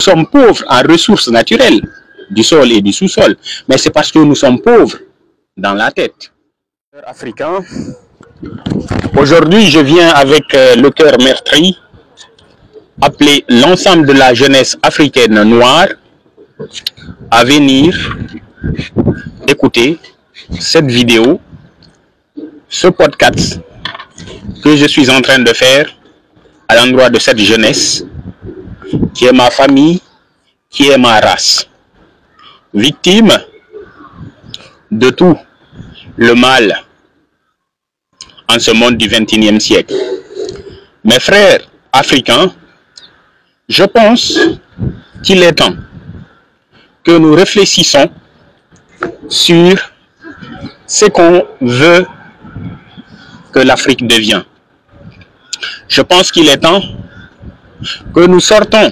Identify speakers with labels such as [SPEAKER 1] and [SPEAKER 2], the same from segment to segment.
[SPEAKER 1] sommes pauvres en ressources naturelles, du sol et du sous-sol, mais c'est parce que nous sommes pauvres dans la tête. Africain, aujourd'hui je viens avec le cœur meurtri, appeler l'ensemble de la jeunesse africaine noire à venir écouter cette vidéo, ce podcast que je suis en train de faire à l'endroit de cette jeunesse qui est ma famille, qui est ma race, victime de tout le mal en ce monde du XXIe siècle. Mes frères africains, je pense qu'il est temps que nous réfléchissions sur ce qu'on veut que l'Afrique devienne. Je pense qu'il est temps que nous sortons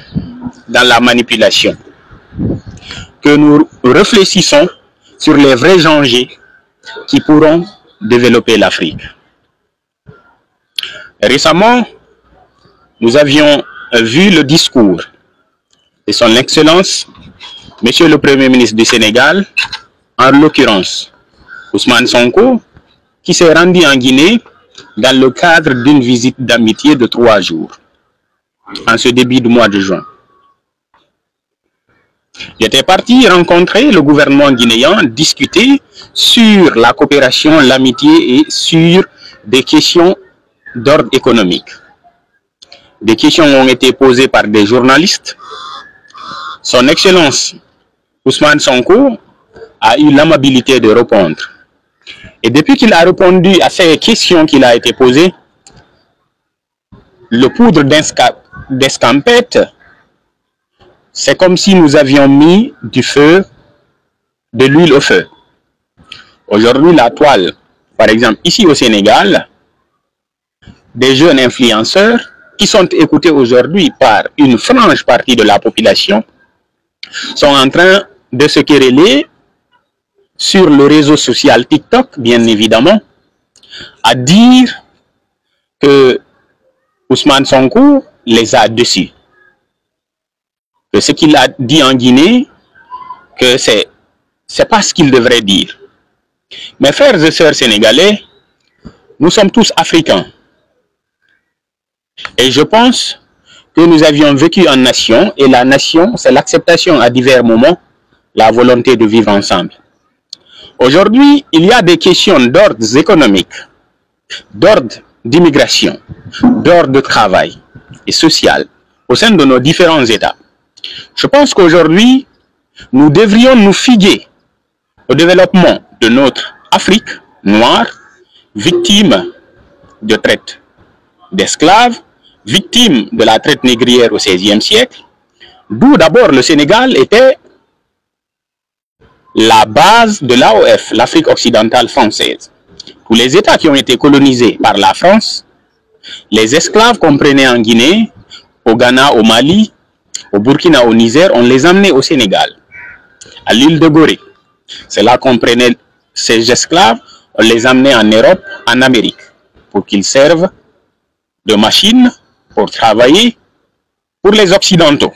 [SPEAKER 1] dans la manipulation, que nous réfléchissons sur les vrais enjeux qui pourront développer l'Afrique. Récemment, nous avions vu le discours de son Excellence, Monsieur le Premier ministre du Sénégal, en l'occurrence Ousmane Sonko, qui s'est rendu en Guinée dans le cadre d'une visite d'amitié de 3 jours, en ce début du mois de juin. Il était parti rencontrer le gouvernement guinéen, discuter sur la coopération, l'amitié et sur des questions d'ordre économique. Des questions ont été posées par des journalistes. Son Excellence Ousmane Sonko a eu l'amabilité de répondre. Et depuis qu'il a répondu à ces questions qu'il a été posées, le poudre d'escampette, c'est comme si nous avions mis de l'huile au feu. Aujourd'hui, la toile, par exemple, ici au Sénégal, des jeunes influenceurs qui sont écoutés aujourd'hui par une frange partie de la population sont en train de se quereller sur le réseau social TikTok, bien évidemment, à dire que Ousmane Sonko les a déçus. Que ce qu'il a dit en Guinée, que c'est pas ce qu'il devrait dire. Mes frères et sœurs sénégalais, nous sommes tous africains. Et je pense que nous avions vécu en nation, et la nation, c'est l'acceptation à divers moments, la volonté de vivre ensemble. Aujourd'hui, il y a des questions d'ordre économique, d'ordre d'immigration, d'ordre de travail et social au sein de nos différents États. Je pense qu'aujourd'hui, nous devrions nous figuer au développement de notre Afrique noire, victime de traite d'esclaves, victime de la traite négrière au XVIe siècle, d'où d'abord le Sénégal était la base de l'AOF, l'Afrique occidentale française. Tous les États qui ont été colonisés par la France, les esclaves qu'on prenait en Guinée, au Ghana, au Mali, au Burkina, au Niger, on les amenait au Sénégal, à l'île de Gorée. C'est là qu'on prenait ces esclaves, on les amenait en Europe, en Amérique, pour qu'ils servent de machines pour travailler pour les Occidentaux.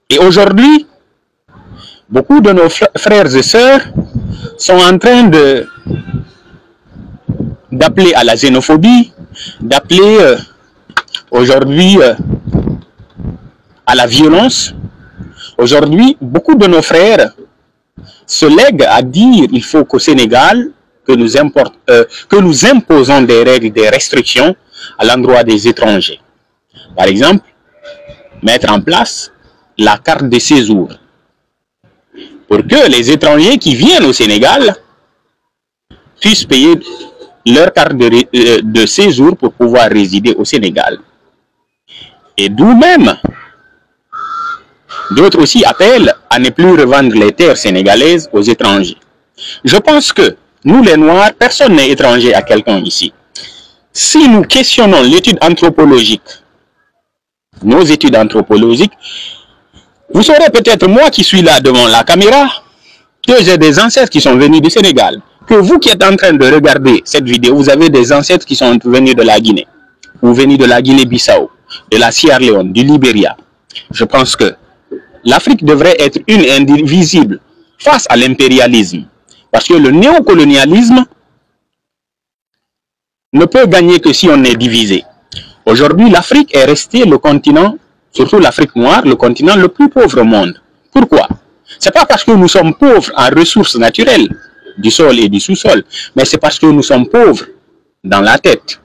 [SPEAKER 1] Et aujourd'hui, beaucoup de nos frères et sœurs sont en train d'appeler à la xénophobie, d'appeler aujourd'hui à la violence. Aujourd'hui, beaucoup de nos frères se lèguent à dire qu'il faut qu'au Sénégal, que nous imposons des règles, des restrictions à l'endroit des étrangers. Par exemple, mettre en place la carte de séjour pour que les étrangers qui viennent au Sénégal puissent payer leur carte de séjour pour pouvoir résider au Sénégal. Et d'où même, d'autres aussi appellent à ne plus revendre les terres sénégalaises aux étrangers. Je pense que nous les Noirs, personne n'est étranger à quelqu'un ici. Si nous questionnons l'étude anthropologique, nos études anthropologiques, vous saurez peut-être moi qui suis là devant la caméra, que j'ai des ancêtres qui sont venus du Sénégal. Que vous qui êtes en train de regarder cette vidéo, vous avez des ancêtres qui sont venus de la Guinée, ou venus de la Guinée-Bissau, de la Sierra Leone, du Libéria. Je pense que l'Afrique devrait être une et indivisible face à l'impérialisme. Parce que le néocolonialisme ne peut gagner que si on est divisé. Aujourd'hui, l'Afrique est restée le continent, surtout l'Afrique noire, le continent le plus pauvre au monde. Pourquoi? Ce n'est pas parce que nous sommes pauvres en ressources naturelles, du sol et du sous-sol, mais c'est parce que nous sommes pauvres dans la tête.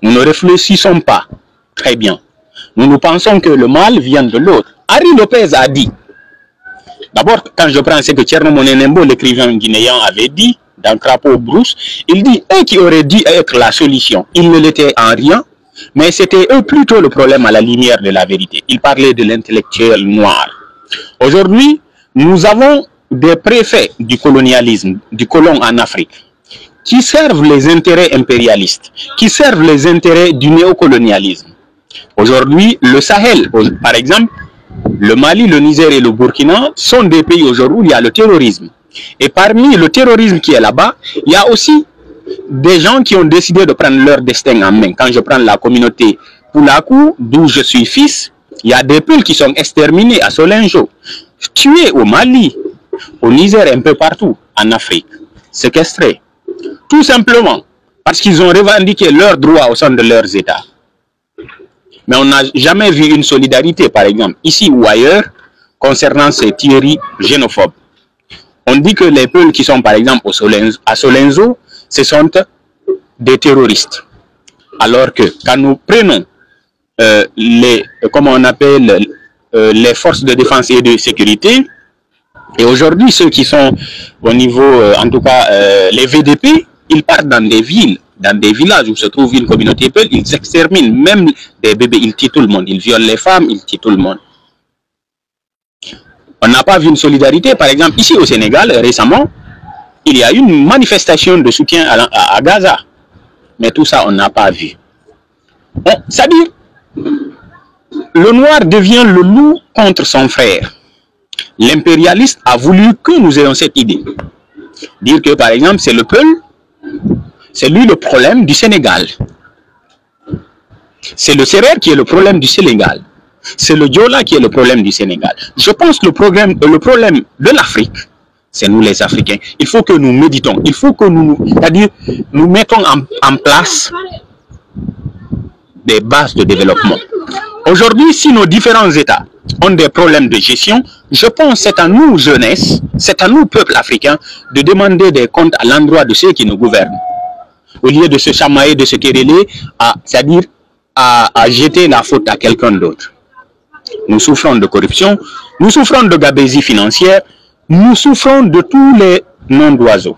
[SPEAKER 1] Nous ne réfléchissons pas très bien. Nous pensons que le mal vient de l'autre. Harry Lopez a dit, d'abord, quand je prends ce que Thierno Monenembo, l'écrivain guinéen, avait dit dans Crapaud Brousse, il dit eux qui auraient dû être la solution. Ils ne l'étaient en rien, mais c'était eux plutôt le problème à la lumière de la vérité. Il parlait de l'intellectuel noir. Aujourd'hui, nous avons des préfets du colonialisme, du colon en Afrique, qui servent les intérêts impérialistes, qui servent les intérêts du néocolonialisme. Aujourd'hui, le Sahel, par exemple, le Mali, le Niger et le Burkina sont des pays aujourd'hui où il y a le terrorisme. Et parmi le terrorisme qui est là-bas, il y a aussi des gens qui ont décidé de prendre leur destin en main. Quand je prends la communauté Poulakou, d'où je suis fils, il y a des peuples qui sont exterminés à Solinjo, tués au Mali, au Niger, un peu partout, en Afrique, séquestrés. Tout simplement parce qu'ils ont revendiqué leurs droits au sein de leurs États. Mais on n'a jamais vu une solidarité, par exemple, ici ou ailleurs, concernant ces tueries xénophobes. On dit que les peuples qui sont, par exemple, à Solenzo, ce sont des terroristes. Alors que quand nous prenons comment on appelle, les forces de défense et de sécurité, et aujourd'hui, ceux qui sont au niveau, en tout cas, les VDP, ils partent dans des villes, dans des villages où se trouve une communauté peul, ils exterminent même des bébés, ils tuent tout le monde, ils violent les femmes, ils tuent tout le monde. On n'a pas vu une solidarité, par exemple, ici au Sénégal, récemment, il y a eu une manifestation de soutien à Gaza. Mais tout ça, on n'a pas vu. Bon, c'est-à-dire, le noir devient le loup contre son frère. L'impérialiste a voulu que nous ayons cette idée. Dire que, par exemple, c'est le Peul, c'est lui le problème du Sénégal. C'est le Sérère qui est le problème du Sénégal. C'est le Diola qui est le problème du Sénégal. Je pense que le problème de l'Afrique, c'est nous les Africains. Il faut que nous méditons. Il faut que c'est-à-dire, nous mettons en place des bases de développement. Aujourd'hui, si nos différents États ont des problèmes de gestion, je pense que c'est à nous, jeunesse, c'est à nous, peuple africain, de demander des comptes à l'endroit de ceux qui nous gouvernent. Au lieu de se chamailler, de se quereller, c'est-à-dire à jeter la faute à quelqu'un d'autre. Nous souffrons de corruption, nous souffrons de gabegie financière, nous souffrons de tous les noms d'oiseaux.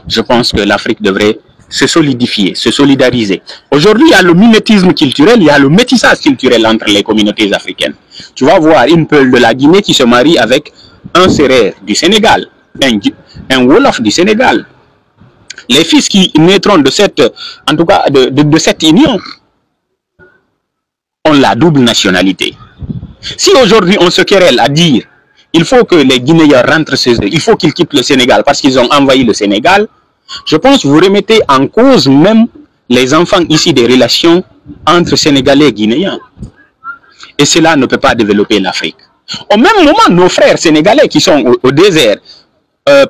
[SPEAKER 1] Je pense que l'Afrique devrait se solidifier, se solidariser. Aujourd'hui, il y a le mimétisme culturel, il y a le métissage culturel entre les communautés africaines. Tu vas voir une Peul de la Guinée qui se marie avec un Sérère du Sénégal, un Wolof du Sénégal. Les fils qui naîtront de cette, en tout cas, de cette union ont la double nationalité. Si aujourd'hui on se querelle à dire il faut que les Guinéens rentrent chez eux, il faut qu'ils quittent le Sénégal parce qu'ils ont envahi le Sénégal, je pense que vous remettez en cause même les enfants ici des relations entre Sénégalais et Guinéens. Et cela ne peut pas développer l'Afrique. Au même moment, nos frères sénégalais qui sont au désert,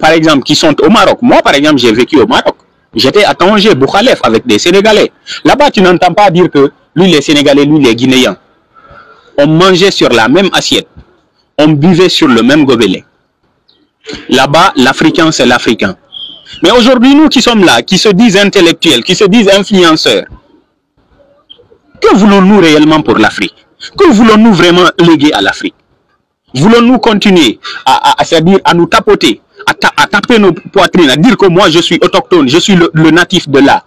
[SPEAKER 1] par exemple, qui sont au Maroc. Moi, par exemple, j'ai vécu au Maroc. J'étais à Tanger, Boukhalef, avec des Sénégalais. Là-bas, tu n'entends pas dire que lui, les Sénégalais, lui, les Guinéens. On mangeait sur la même assiette. On buvait sur le même gobelet. Là-bas, l'Africain, c'est l'Africain. Mais aujourd'hui, nous qui sommes là, qui se disent intellectuels, qui se disent influenceurs, que voulons-nous réellement pour l'Afrique? Que voulons-nous vraiment léguer à l'Afrique? Voulons-nous continuer c'est-à-dire à nous tapoter, à taper nos poitrines, à dire que moi je suis autochtone, je suis le natif de là,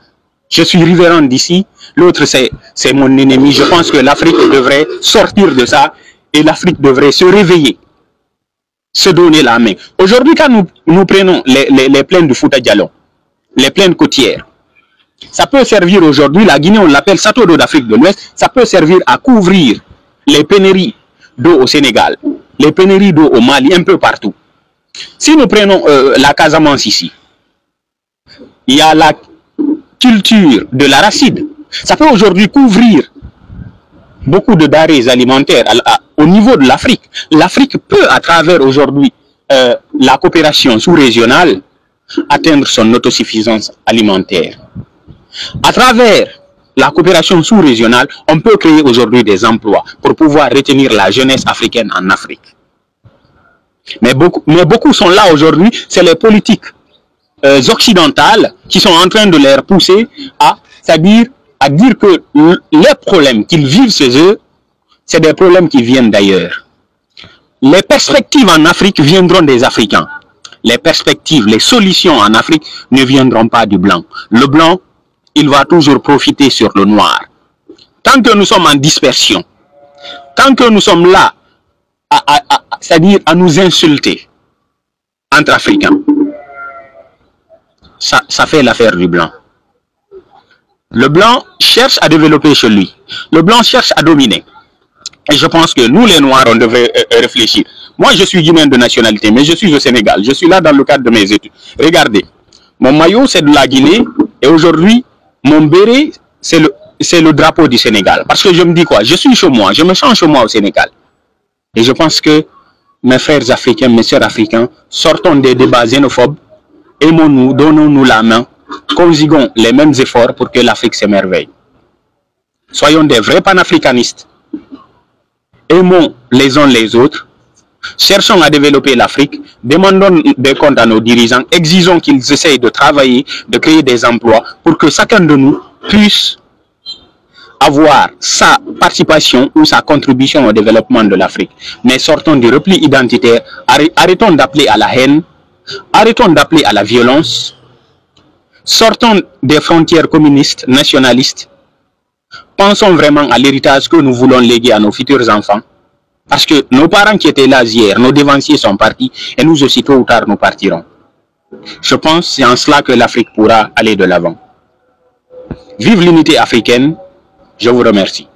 [SPEAKER 1] je suis riverain d'ici, l'autre c'est mon ennemi. Je pense que l'Afrique devrait sortir de ça et l'Afrique devrait se réveiller, se donner la main. Aujourd'hui, quand nous prenons les plaines du Fouta Djallon, les plaines côtières, ça peut servir aujourd'hui, la Guinée on l'appelle Château d'eau d'Afrique de l'Ouest, ça peut servir à couvrir les pénuries d'eau au Sénégal, les pénuries d'eau au Mali, un peu partout. Si nous prenons la Casamance ici, il y a la culture de l'arachide. Ça peut aujourd'hui couvrir beaucoup de denrées alimentaires au niveau de l'Afrique. L'Afrique peut, à travers aujourd'hui la coopération sous-régionale, atteindre son autosuffisance alimentaire. À travers la coopération sous-régionale, on peut créer aujourd'hui des emplois pour pouvoir retenir la jeunesse africaine en Afrique. Mais beaucoup sont là aujourd'hui, c'est les politiques occidentales qui sont en train de les pousser à dire que les problèmes qu'ils vivent chez eux, c'est des problèmes qui viennent d'ailleurs. Les perspectives en Afrique viendront des Africains. Les perspectives, les solutions en Afrique ne viendront pas du blanc. Le blanc, il va toujours profiter sur le noir. Tant que nous sommes en dispersion, tant que nous sommes là, c'est-à-dire à nous insulter entre Africains, ça fait l'affaire du blanc. Le blanc cherche à développer chez lui. Le blanc cherche à dominer. Et je pense que nous, les Noirs, on devrait réfléchir. Moi, je suis guinéen de nationalité, mais je suis au Sénégal. Je suis là dans le cadre de mes études. Regardez, mon maillot, c'est de la Guinée. Et aujourd'hui, mon béret, c'est le drapeau du Sénégal. Parce que je me dis quoi? Je suis chez moi. Je me sens chez moi au Sénégal. Et je pense que mes frères africains, mes sœurs africains, sortons des débats xénophobes. Aimons-nous, donnons-nous la main. Conjuguons les mêmes efforts pour que l'Afrique s'émerveille. Soyons des vrais panafricanistes. Aimons les uns les autres. Cherchons à développer l'Afrique. Demandons des comptes à nos dirigeants. Exigeons qu'ils essayent de travailler, de créer des emplois pour que chacun de nous puisse avoir sa participation ou sa contribution au développement de l'Afrique. Mais sortons du repli identitaire. Arrêtons d'appeler à la haine. Arrêtons d'appeler à la violence. Sortons des frontières communistes, nationalistes. Pensons vraiment à l'héritage que nous voulons léguer à nos futurs enfants. Parce que nos parents qui étaient là hier, nos devanciers sont partis et nous aussi tôt ou tard nous partirons. Je pense que c'est en cela que l'Afrique pourra aller de l'avant. Vive l'unité africaine. Je vous remercie.